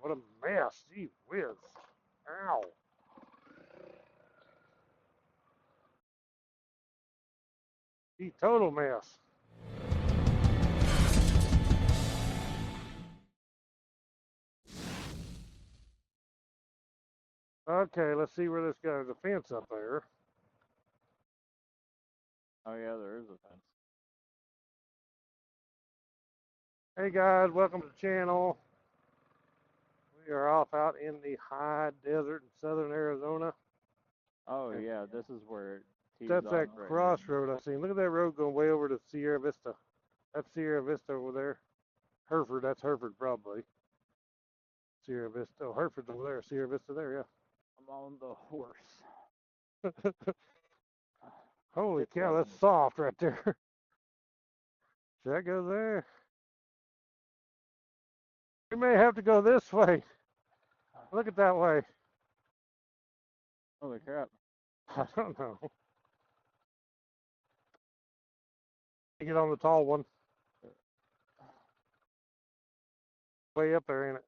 what a mess. Gee whiz. Ow. Gee, total mess. Okay, let's see where this goes. There's a fence up there. Oh yeah, there is a fence. Hey guys, welcome to the channel. We are off out in the high desert in southern Arizona. Oh yeah, this is where it tees That's off that right crossroad I seen. Look at that road going way over to Sierra Vista. That's Sierra Vista over there. Hereford, that's Hereford probably. Sierra Vista. Oh, Hereford's over there. Sierra Vista there, yeah. I'm on the horse. Holy cow, that's soft right there. Should I go there? We may have to go this way. Look at that way. Holy crap. I don't know. Get on the tall one. Way up there, ain't it?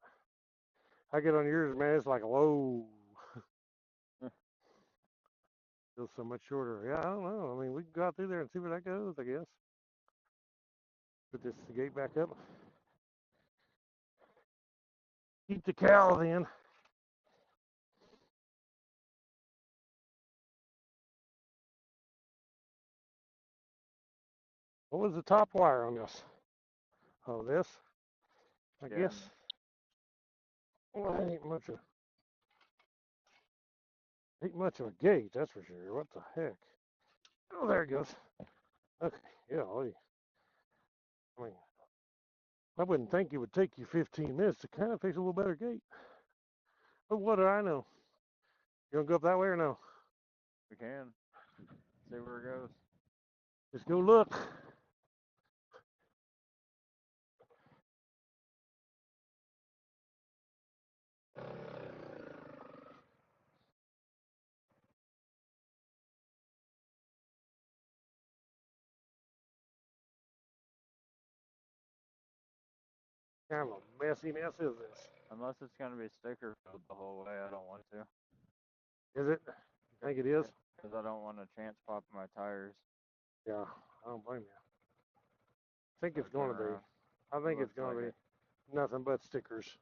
I get on yours, man, it's like, whoa. Feels so much shorter. Yeah, I don't know. I mean, we can go out through there and see where that goes, I guess. Put this gate back up. Keep the cows in. What was the top wire on this? Oh, this? I guess. Well, that ain't much of a gate, that's for sure. What the heck? Oh, there it goes. Okay, yeah, I mean, I wouldn't think it would take you 15 minutes to kind of fix a little better gate. But what do I know? You gonna go up that way or no? We can. See where it goes. Just go look. Kind of a messy mess is this? Unless it's gonna be sticker filled the whole way, I don't want to. Is it? You think it is? Because I don't want a chance popping my tires. Yeah, I don't blame you. I think it's going to be. I think it's going to be nothing but stickers.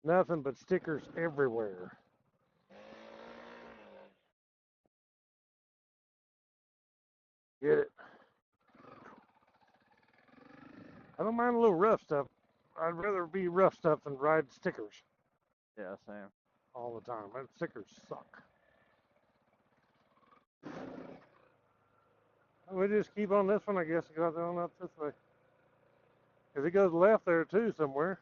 Nothing but stickers everywhere. Get it? I don't mind a little rough stuff. I'd rather be rough stuff than ride stickers. Yeah, same. All the time. But stickers suck. We just keep on this one, I guess, and go on up this way. Because it goes left there too somewhere.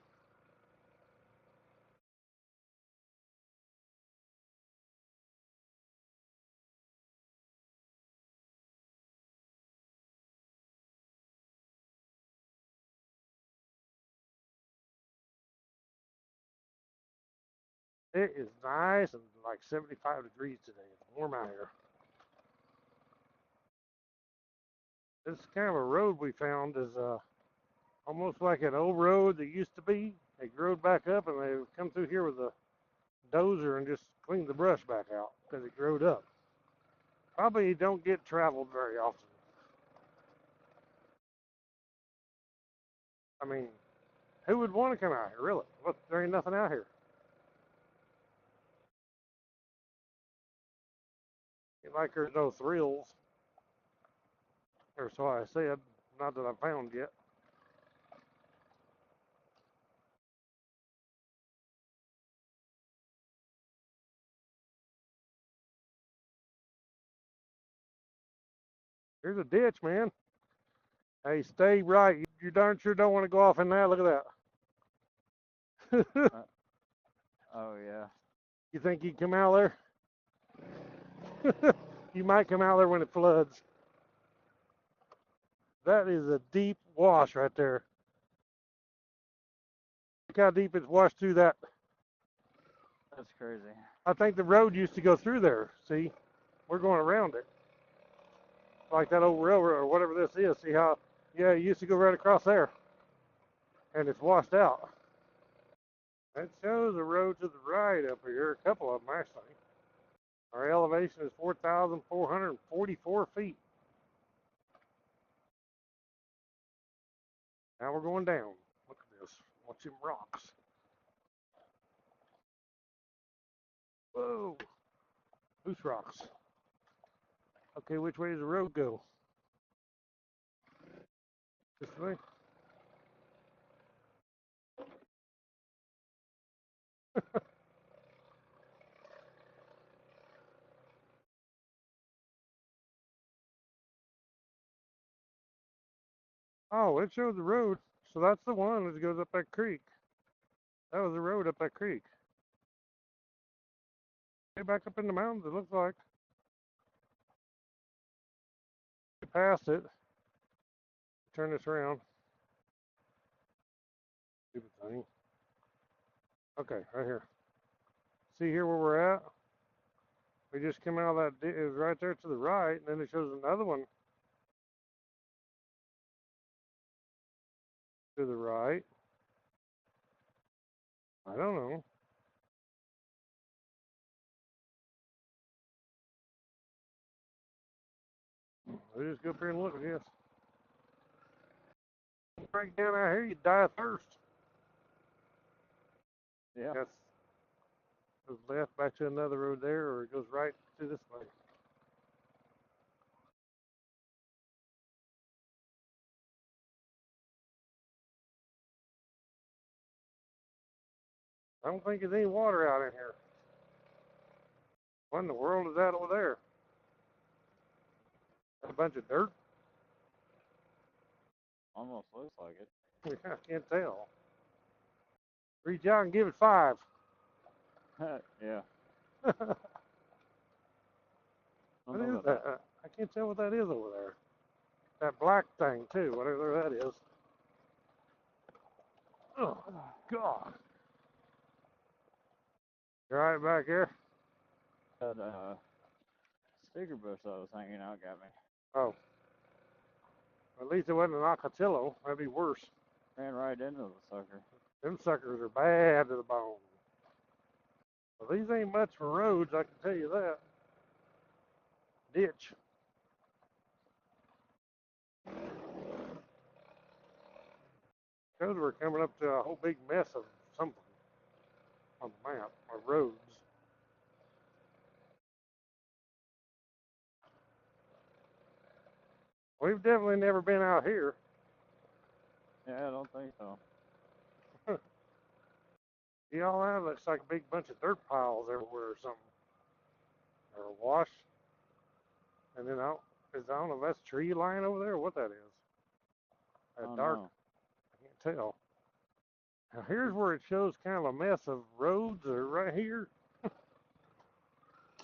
It is nice and like 75 degrees today. It's warm out here. This kind of a road we found is almost like an old road that used to be. They growed back up and they come through here with a dozer and just cleaned the brush back out because it growed up. Probably don't get traveled very often. I mean, who would want to come out here, really? Look, there ain't nothing out here. Ain't like there's no thrills. Or so I said. Not that I've found yet. Here's a ditch, man. Hey, stay right. You darn sure don't want to go off in that. Look at that. Oh, yeah. You think you'd come out there? You might come out there when it floods. That is a deep wash right there. Look how deep it's washed through that. That's crazy. I think the road used to go through there. See? We're going around it. Like that old railroad or whatever this is. See how Yeah, it used to go right across there, and it's washed out. That shows a road to the right up here, a couple of them actually. Our elevation is 4,444 feet. Now we're going down. Look at this. Watch them rocks. Whoa. Loose rocks. Okay, which way does the road go? This way? Oh, it showed the road. So that's the one that goes up that creek. That was the road up that creek. Way back up in the mountains, it looks like. We passed it. Turn this around. Stupid thing. Okay, right here. See here where we're at? We just came out of that, it was right there to the right, and then it shows another one to the right. I don't know. We just go up here and look, I guess. Break down out here, you die of thirst. Yeah. Yes. Goes left back to another road there, or it goes right to this way. I don't think there's any water out in here. What in the world is that over there? A bunch of dirt? Almost looks like it. I can't tell. Reach out and give it 5. Yeah. What is that? I can't tell what that is over there. That black thing too, whatever that is. Oh God! You all right back here? That sticker bush that was hanging out got me. Oh. At least it wasn't an ocotillo. That'd be worse. Ran right into the sucker. Them suckers are bad to the bone. Well, these ain't much for roads, I can tell you that. Ditch. Because we're coming up to a whole big mess of something on the map, or roads. We've definitely never been out here. Yeah, I don't think so. Y'all have looks like a big bunch of dirt piles everywhere or something. Or a wash. And then I don't know if that's tree line over there or what that is. That dark. Know. I can't tell. Now here's where it shows kind of a mess of roads are right here.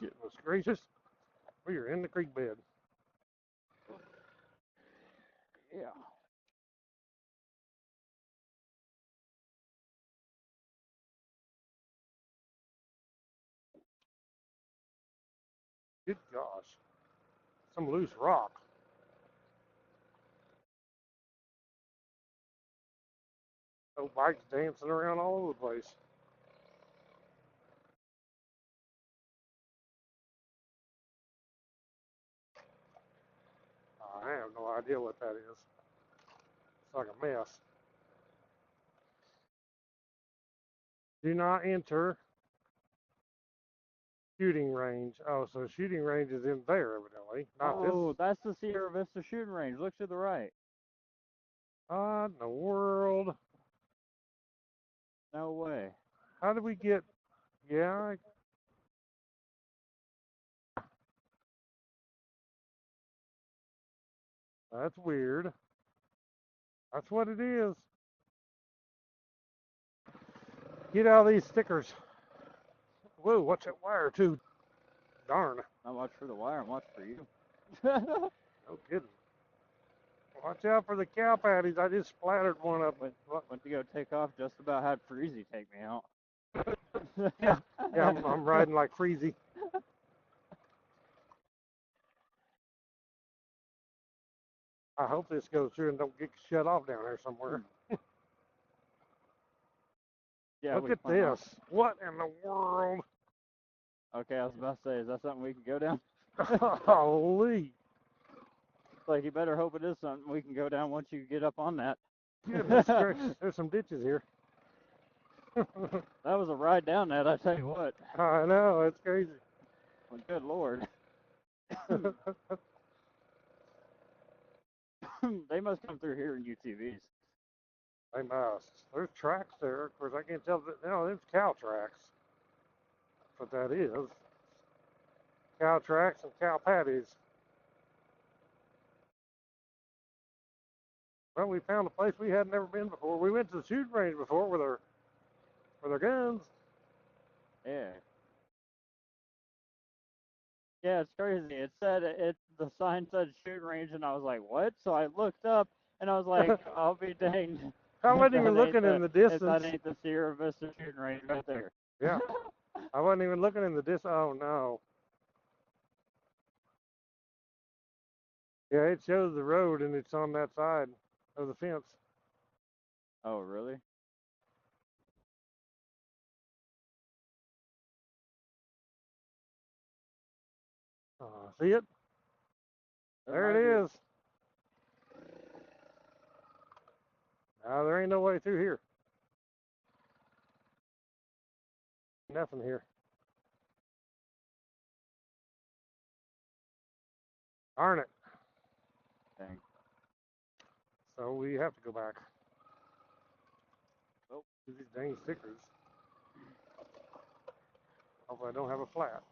Goodness gracious. We are in the creek bed. Yeah. Good gosh. Some loose rock. Those bikes dancing around all over the place. I have no idea what that is. It's like a mess. Do not enter shooting range. Oh, so shooting range is in there, evidently. Not this. Oh, that's the Sierra Vista shooting range. Look to the right. What in the world? No way. How did we get... Yeah, that's weird. That's what it is. Get out of these stickers. Whoa, watch that wire too. Darn. Not much for the wire, much for you. No kidding. Watch out for the cow patties. I just splattered one up. Went to go take off, just about had Freezy take me out. Yeah, I'm riding like Freezy. I hope this goes through and don't get shut off down there somewhere. Yeah. Look at this. What in the world? Okay, I was about to say, is that something we can go down? Holy. It's like, you better hope it is something we can go down once you get up on that. Goodness gracious. There's some ditches here. That was a ride down that, I tell you what. I know, it's crazy. Well, good Lord. They must come through here in UTVs. They must. There's tracks there. Of course, I can't tell. No, there's cow tracks. That's what that is. Cow tracks and cow patties. Well, we found a place we had never been before. We went to the shooting range before with our guns. Yeah. Yeah, it's crazy. It said the sign said shooting range, and I was like, what? So I looked up, and I was like, I'll be danged. I wasn't even looking in the distance. That ain't the Sierra Vista shooting range right there. Yeah. I wasn't even looking in the distance. Oh, no. Yeah, it shows the road, and it's on that side of the fence. Oh, really? See it? There it is. Now, there ain't no way through here. Nothing here. Darn it. Dang. So we have to go back. Oh. These dang stickers. Hopefully I don't have a flat.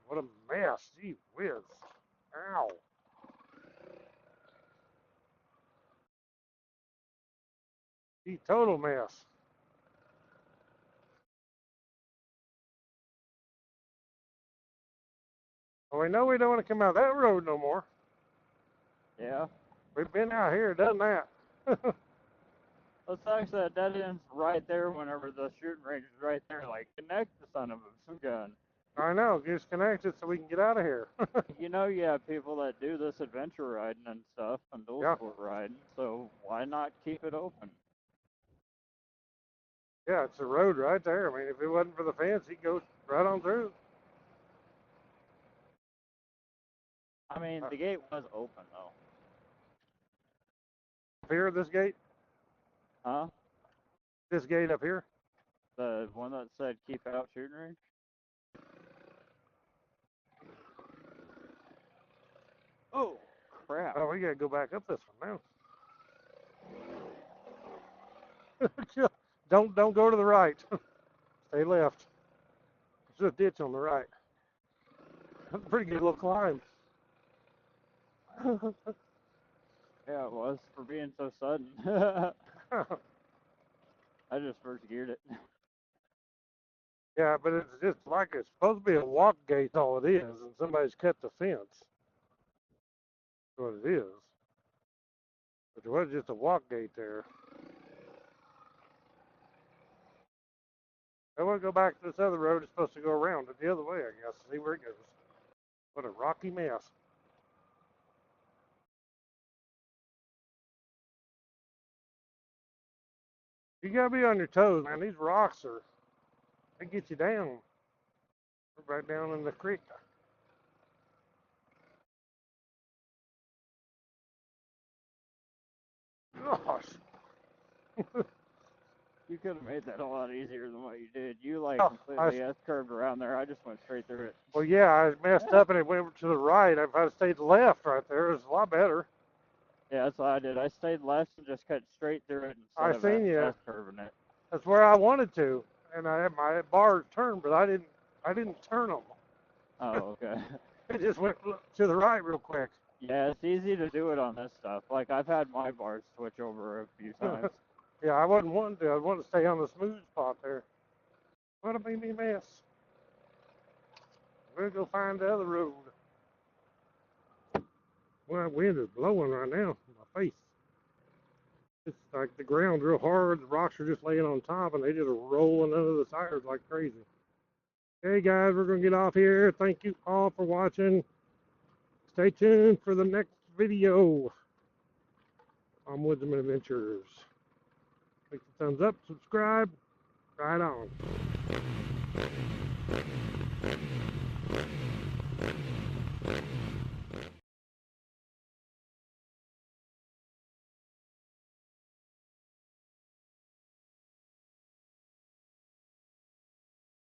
What a mess. Gee whiz. Ow. Gee, total mess. Well, we know we don't want to come out that road no more. Yeah. We've been out here, done that. Let's actually, that dead end's right there whenever the shooting range is right there. Like, connect the son of a gun. I know, just connect it so we can get out of here. You know, you have people that do this adventure riding and stuff and dual sport riding, so why not keep it open? Yeah, it's a road right there. I mean, if it wasn't for the fence, he'd go right on through. I mean, the gate was open, though. Up here, this gate? Huh? This gate up here? The one that said keep out shooting range? Oh, crap. Oh, we gotta go back up this one now. Don't go to the right. Stay left. There's a ditch on the right. That's a pretty good little climb. Yeah, it was, for being so sudden. I just first geared it. Yeah, but it's just like it's supposed to be a walk gate, all it is, and somebody's cut the fence. That's what it is. But there was just a walk gate there. I want to go back to this other road. It's supposed to go around it the other way, I guess. See where it goes. What a rocky mess. You gotta be on your toes, man. These rocks they get you down. We're right down in the creek. Gosh. You could have made that a lot easier than what you did. You, like, completely S-curved around there. I just went straight through it. Well, yeah, I messed up and it went to the right. If I'd stayed left right there, it was a lot better. Yeah, that's what I did. I stayed left and just cut straight through it instead of S-curving it. That's where I wanted to, and I had my bars turned, but I didn't turn them. Oh, okay. It just went to the right real quick. Yeah, it's easy to do it on this stuff. Like, I've had my bars switch over a few times. Yeah, I wasn't wanting to. I wanted to stay on the smooth spot there. What a made me mess. We'll go find the other road. Well, that wind is blowing right now in my face. It's like the ground's real hard. The rocks are just laying on top, and they just are rolling under the tires like crazy. Okay, guys, we're going to get off here. Thank you all for watching. Stay tuned for the next video on Woodsman Adventures. Make the thumbs up, subscribe, right on.